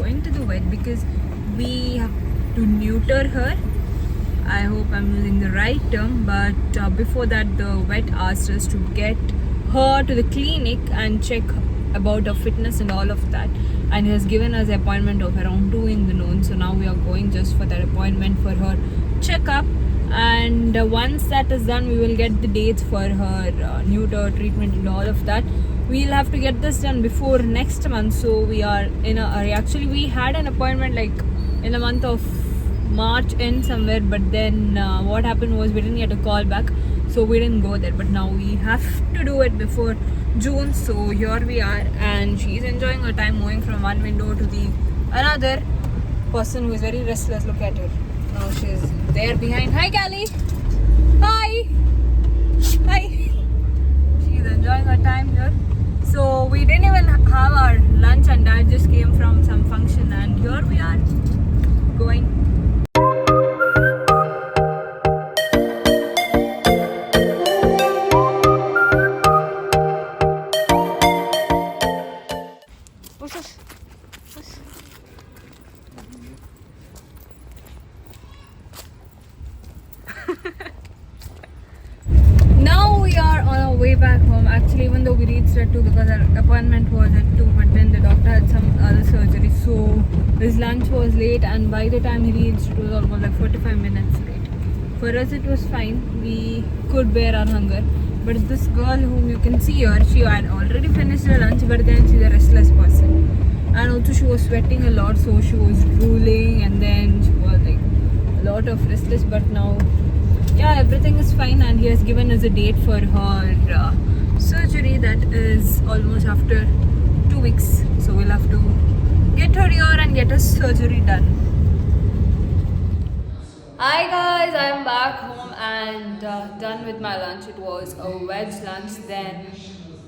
going to the vet because we have to neuter her. I hope I'm using the right term, but before that the vet asked us to get her to the clinic and check about her fitness and all of that, and he has given us an appointment of around 2 in the noon. So now we are going just for that appointment for her checkup, and once that is done we will get the dates for her neuter treatment and all of that. We'll have to get this done before next month, so we are in a hurry. Actually we had an appointment like in the month of March end somewhere, but then what happened was we didn't get a call back, so we didn't go there. But now we have to do it before June, so here we are, and she's enjoying her time moving from one window to the another. Person who is very restless, look at her. Now she's there behind. Hi Callie! Hi! Hi! She's enjoying her time here. So we didn't even have our lunch, and Dad just came from some function, and here we are going. Now we are on our way back home. Actually, even though we reached at 2 because our appointment was at 2, but then the doctor had some other surgery, so his lunch was late, and by the time he reached it was almost like 45 minutes late. For us it was fine, we could bear our hunger, but this girl whom you can see here, she had already finished her lunch, but then she's a restless person, and also she was sweating a lot, so she was drooling, and then she was like a lot of restless. But now yeah, everything is fine, and he has given us a date for her surgery that is almost after 2 weeks, so we'll have to get her here and get her surgery done. Hi guys, I'm back home and done with my lunch. It was a veg lunch. Then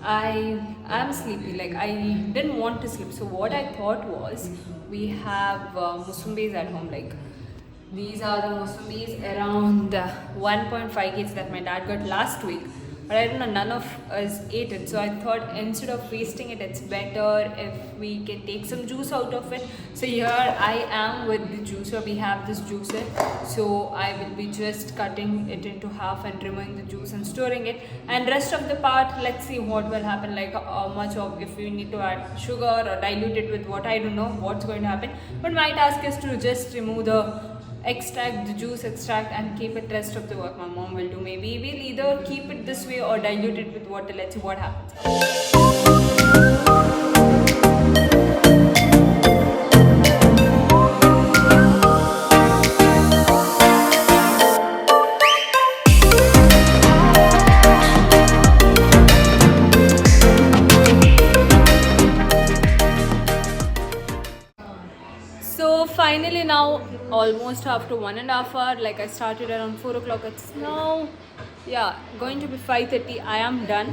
I am sleepy, like I didn't want to sleep, so what I thought was we have musumbis at home. Like these are the musumbis, around 1.5 kg that my dad got last week, but I don't know, none of us ate it, so I thought instead of wasting it, it's better if we can take some juice out of it. So here I am with the juicer. We have this juicer, so I will be just cutting it into half and removing the juice and storing it, and rest of the part, let's see what will happen, like how much of, if we need to add sugar or dilute it with what, I don't know what's going to happen, but my task is to just remove the extract, the juice extract, and keep it. Rest of the work my mom will do. Maybe we'll either keep it this way or dilute it with water. Let's see what happens. So finally now, almost after 1.5 hours, like I started around 4 o'clock, it's now going to be 5:30. I am done,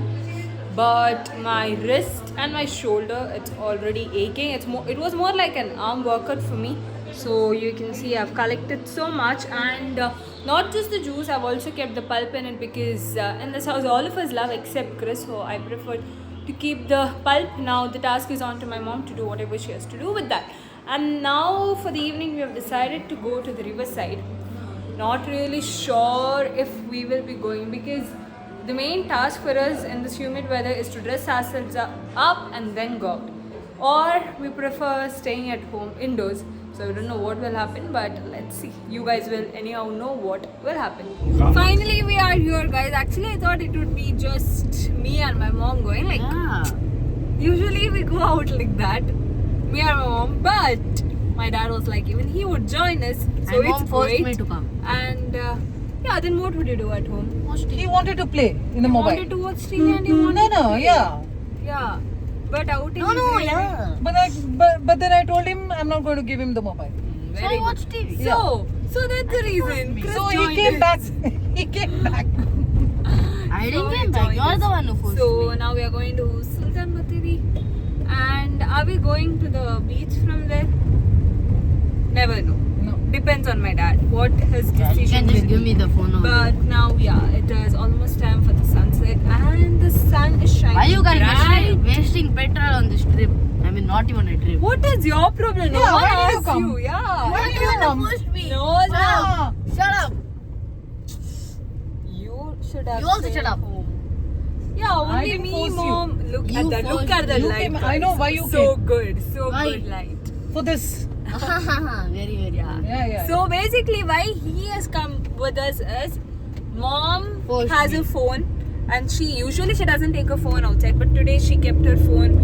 but my wrist and my shoulder, it's already aching. It was more like an arm workout for me. So you can see I've collected so much, and not just the juice, I've also kept the pulp in it, because in this house all of us love except Chris, so I preferred to keep the pulp. Now the task is on to my mom to do whatever she has to do with that. And now for the evening we have decided to go to the riverside. Not really sure if we will be going, because the main task for us in this humid weather is to dress ourselves up and then go out, or we prefer staying at home indoors. So I don't know what will happen, but let's see. You guys will anyhow know what will happen. Finally we are here, guys. Actually I thought it would be just me and my mom going, like usually we go out like that, me and my mom, but my dad was like even he would join us, so and it's mom great. forced me to come. And then what would you do at home? He wanted to play in the You mobile. wanted to watch TV and you wanted to play. Yeah. But outing No, is really yeah. But then I told him I'm not going to give him the mobile. So I very watch good. TV. So that's the reason. Chris So he joined came us. back. He came back. I So didn't he get back. joined You're us. the one who forced So me. now we are going to Sultan Bathery. And are we going to the beach from there? Never know. No. depends on my dad. What his You can decision just will give be. me the phone over. But now, yeah, it is almost time for the sunset, and the sun is shining Why you guys bright. wasting petrol on this trip? I mean, not even a trip. What is your problem? No Yeah, one why do you asked come? you. Yeah. Why do you come? No, no. Ah, Shut up. You should have. You also stayed shut up. home. Yeah, I only didn't me, force you. mom. Look You at that. Look forced at the you light. came- I guys. know why you So came. good. So Why? good light. for this. Very, very Yeah. good. Yeah. So basically, why he has come with us is mom Forced has me. a phone, and she usually doesn't take her phone outside, but today she kept her phone.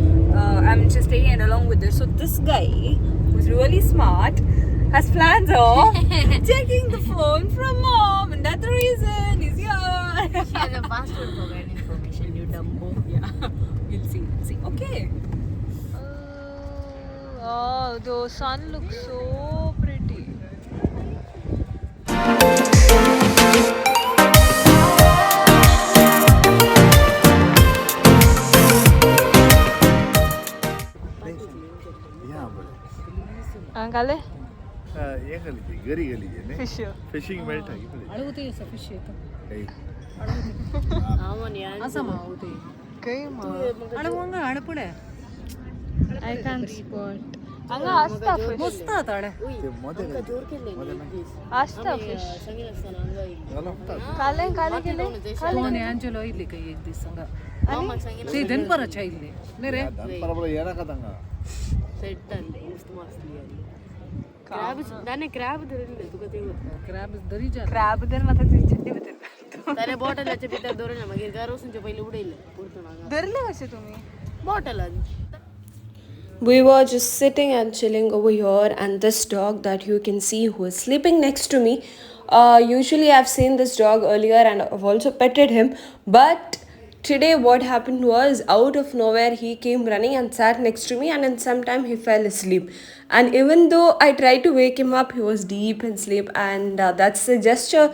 I'm just taking it along with her. So this guy, who's really smart, has plans of checking the phone from mom, and that's the reason he's here. She has a password for that information, you dumbo. Yeah, we'll see. See, okay. Oh, the sun looks so pretty. यहाँ बड़े Angale? ये कर लीजिए गरी कर लीजिए ने Fish. Fishing melt है ये अडवते सफिशियंट असम होते अडवंग अडपडे I can't spot. Anga asta fish. मस्त ताडे ते मध्ये Asta fish. Kale kele. कोण आंजलो इल्ली काही एक दिस संग ते दिन परच इल्ली ने रे परबळ येरा का तंगा ಸೆಟ್ ಅಲ್ಲಿ ಮಸ್ತ್ ಮಸ್ತ್ ಕ್ರಾಬ್ ನಾನೇ ಕ್ರಾಬ್ ಧರಿಲ್ಲ ತುಕ ತೆಗುತ್ತ क्रॅब दरी जा Crab der mata ती चड्डी बितर. ತಾನೆ ಬಾಟಲ್ ಹಚ್ಚ ಬಿಟ್ಟ ದೊರೆ ನಮಗೆ ಗಾರೋಸಿನ ಪೈಲಿ ಉಡೈಲ್ಲ ಪುರ್ತನಾಗ धरले कसे तुम्ही? ಬಾಟಲ್ ಅದು We were just sitting and chilling over here, and this dog that you can see who is sleeping next to me. Usually, I've seen this dog earlier and I've also petted him, but today, what happened was out of nowhere, he came running and sat next to me, and in some time, he fell asleep. And even though I tried to wake him up, he was deep in sleep, and that's the gesture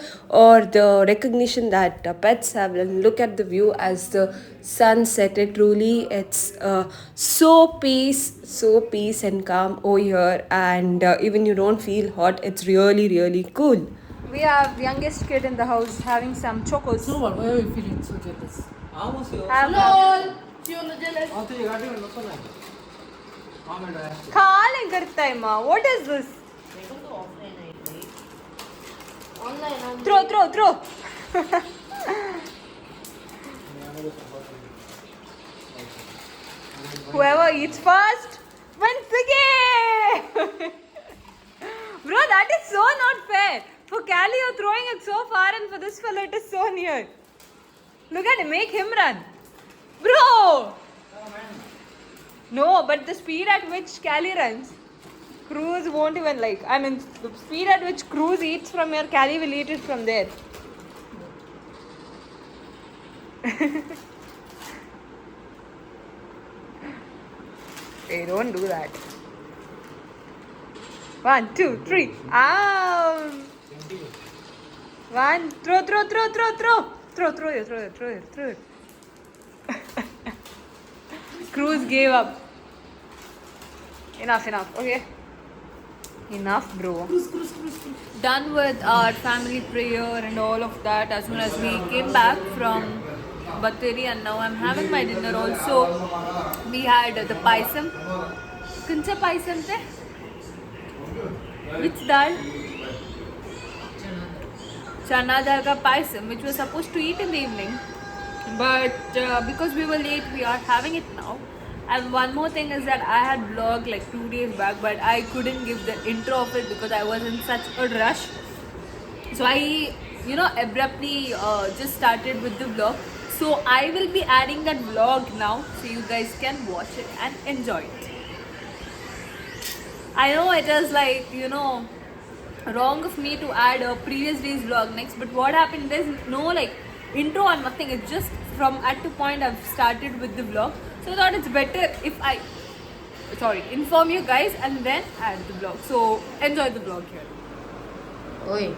or the recognition that pets have. And look at the view as the sun set. It truly, it's so peace and calm over here, and even you don't feel hot. It's really, really cool. We have the youngest kid in the house having some chocos. So what are you feeling so jealous? Calling करता है माँ. What is this? Throw. Whoever eats first wins the game. Bro, that is so not fair. For Callie, you're throwing it so far, and for this fellow, it is so near. Look at him, make him run. Bro! No, but the speed at which Callie runs, Cruz won't even like. I mean, the speed at which Cruz eats from here, Callie will eat it from there. Hey, don't do that. 1, 2, 3. Ow! 1, throw. Throw it. Cruz gave up. Enough. Okay. Enough, bro. Done with our family prayer and all of that as soon as we came back from Batteri, and now I'm having my dinner also. We had the paisam. Kuncha paisam the? Which dal? Chana dal ka paisam, which was supposed to eat in the evening. But because we were late, we are having it now. And one more thing is that I had vlogged like 2 days back, but I couldn't give the intro of it because I was in such a rush. So I, abruptly just started with the vlog. So I will be adding that vlog now, so you guys can watch it and enjoy it. I know it is like, wrong of me to add a previous day's vlog next, but what happened, there's no like intro or nothing. It's just from at the point I've started with the vlog. So I thought it's better if I inform you guys and then add the vlog. So enjoy the vlog here. ಓಯ್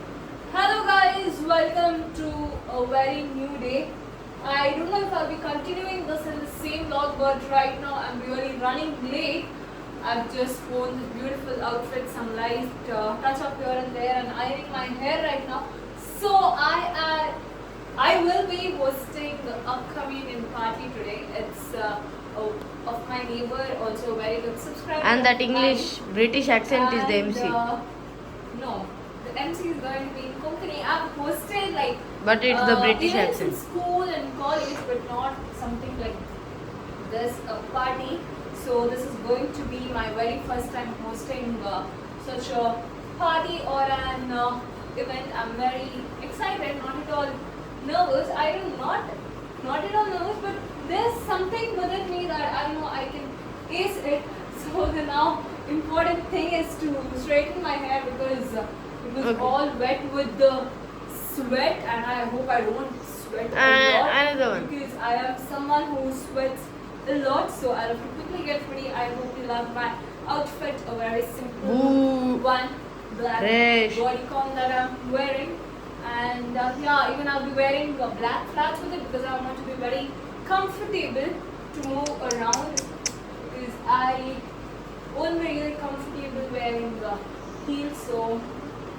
Hello guys, welcome to a very new day. I don't know if I'll be continuing this in the same vlog, but right now I'm really running late. I've just worn this beautiful outfit, some light touch up here and there, and ironing my hair right now. So I will be hosting the upcoming party today. It's of my neighbor, also a very good subscriber. And that of mine. English British accent is the MC. No, the MC is going to be in Konkani. I've hosted like. But it's the British events accent. in school and college, but not something like this party. So this is going to be my very first time hosting such a party or an event. I'm very excited, not at all nervous. I am not at all nervous, but there's something within me that I know I can ace it. So the now important thing is to straighten my hair because it was all wet with the sweat, and I hope I don't sweat a lot. Another one. Because I am someone who sweats a lot, so I'll have to quickly get ready. I hope you love my outfit, a very simple one, black Fresh. bodycon that I'm wearing. And yeah, even I'll be wearing black flats with it because I want to be very comfortable to move around. Because I won't be really comfortable wearing heels, so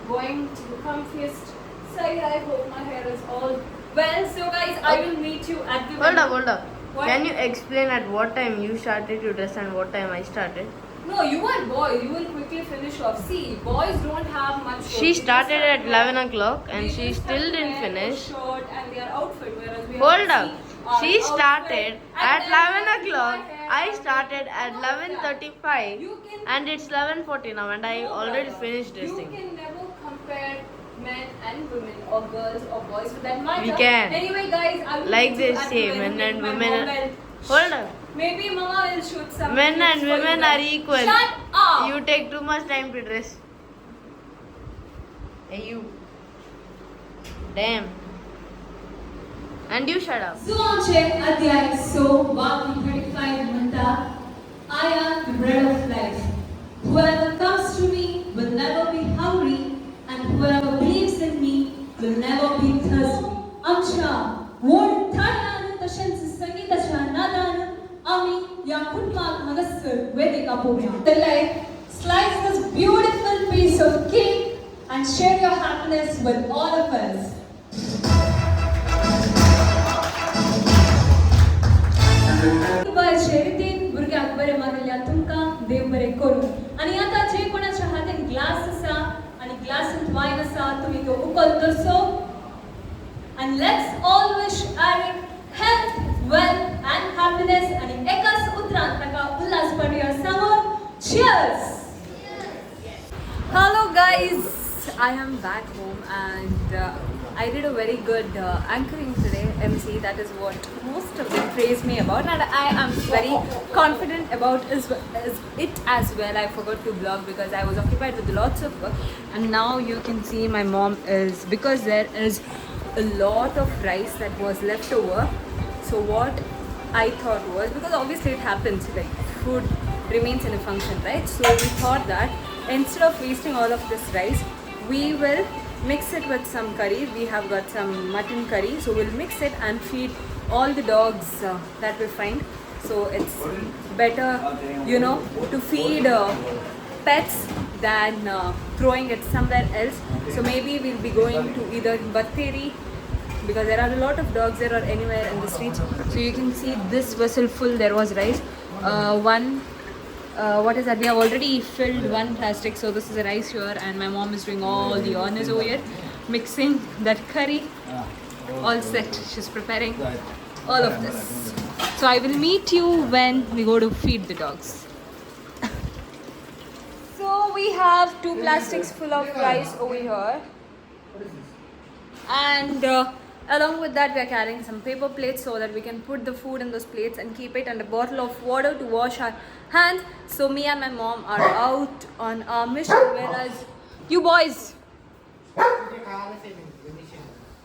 going to the comfiest side. I hope my hair is all well. So guys, I will meet you at the Hold up. What? Can you explain at what time you started to dress and what time I started? No, you are boys. You will quickly finish off. See, boys don't have much. She started at 11 o'clock and she still didn't finish. Short and their outfit, whereas we Hold have up. to see our She outfit started and at then 11 you do o'clock. my hair I and started at all of that. 11:35 You can- and it's 11:40 now and I No, already brother. finished You dressing. can never compare men and women or girls or boys with that matter. We can. Anyway, guys, I will Like meet they you at say, the men venue and with my women mom are- and- Hold up. Maybe Mama will shoot some. Men clips and for you women guys. are equal. Shut up. You take too much time to dress. Hey you. Damn. And you shut up. ಸುವಾಂಚೆ ಅಧ್ಯಾಯ so ವಾಕ್ಯ 25 म्हणता I am the bread of life. Whoever comes to me will never be hungry, and whoever believes in me will never be thirsty. आमच्या वोडतायान तशेंच संगीताच्या नादान आम्ही या कुटुंबाक हांगासर वेदिका पोवया. The life slice this beautiful piece of cake and share your happiness with all of us. शर्यतीन भुरग्यांक बरें मारल्या तुमकां देव बरें करूं. आनी आतां जे कोणाच्या हातान ग्लास आसा आनी ग्लासांत वायन आसा तुमी तो उकल करचो. And let's all wish Aaron health, wealth and happiness. आनी एकाच उतरान ताका उल्हास पाडया सांगून cheers. Hello guys, I am back home and I did a very good anchoring today, MC. That is what most of them praise me about, and I am very confident about it as well. I forgot to vlog because I was occupied with lots of work, and now you can see my mom is, because there is a lot of rice that was left over. So what I thought was, because obviously it happens, like food remains in a function, right? So we thought that instead of wasting all of this rice, we will mix it with some curry. We have got some mutton curry, so we'll mix it and feed all the dogs that we find. So it's better, you know, to feed pets than throwing it somewhere else. So maybe we'll be going to either Batteri, because there are a lot of dogs there, or anywhere in the streets. So you can see this vessel full, there was rice. What is that? We have already filled one plastic, so this is the rice here, and my mom is doing all the honors over here, mixing that curry. All set. She's preparing all of this. So I will meet you when we go to feed the dogs. So we have 2 plastics full of rice over here, and along with that we are carrying some paper plates so that we can put the food in those plates and keep it, and a bottle of water to wash our hands. So me and my mom are out on our mission, whereas you boys,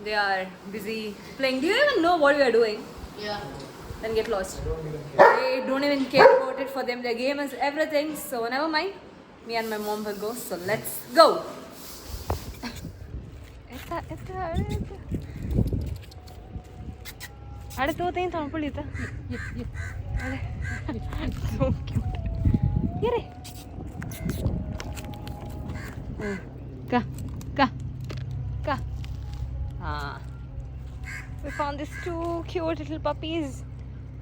they are busy playing. Do you even know what we are doing? Yeah. Then get lost. They don't even care about it. For them, their game is everything. So never mind. Me and my mom will go. So let's go. So cute. Get it. Ka. Ka. Ah. We found these two cute little puppies.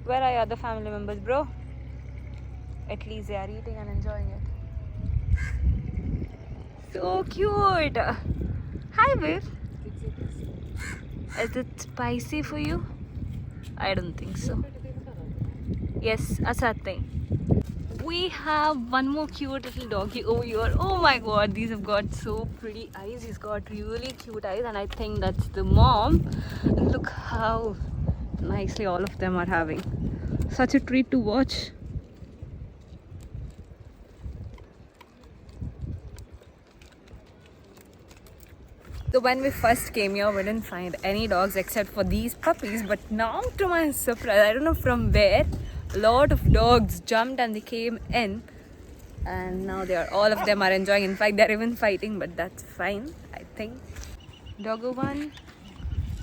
Where are your other family members, bro? At least they are eating and enjoying it. So cute. Hi, babe. Is it spicy for you? I don't think so. Yes, asate. We have one more cute little doggy over here. Oh my god, these have got so pretty eyes. He's got really cute eyes, and I think that's the mom. And look how nicely all of them are having. Such a treat to watch. So when we first came here, we didn't find any dogs except for these puppies. But now, to my surprise, I don't know from where, a lot of dogs jumped and they came in. And now all of them are enjoying. In fact, they're even fighting, but that's fine, I think. Doggo 1,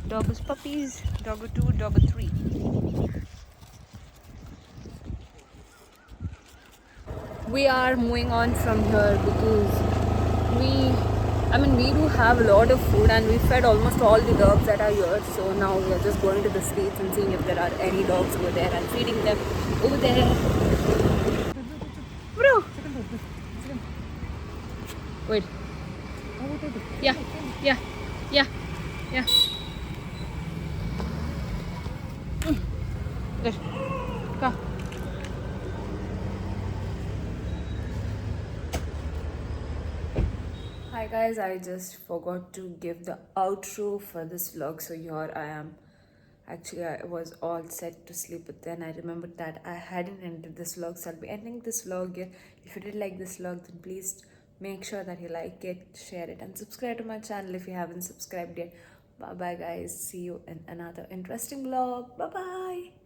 Doggo's puppies, Doggo 2, Doggo 3. We are moving on from here because we do have a lot of food and we fed almost all the dogs that are here. So now we are just going to the streets and seeing if there are any dogs over there and feeding them over there. Bro! Wait. Yeah. There. Come. Hi guys, I just forgot to give the outro for this vlog, so here I am. Actually, I was all set to sleep, but then I remembered that I hadn't ended this vlog, so I'll be ending this vlog here. If you did like this vlog, then please make sure that you like it, share it, and subscribe to my channel if you haven't subscribed yet. Bye bye guys, see you in another interesting vlog. Bye bye.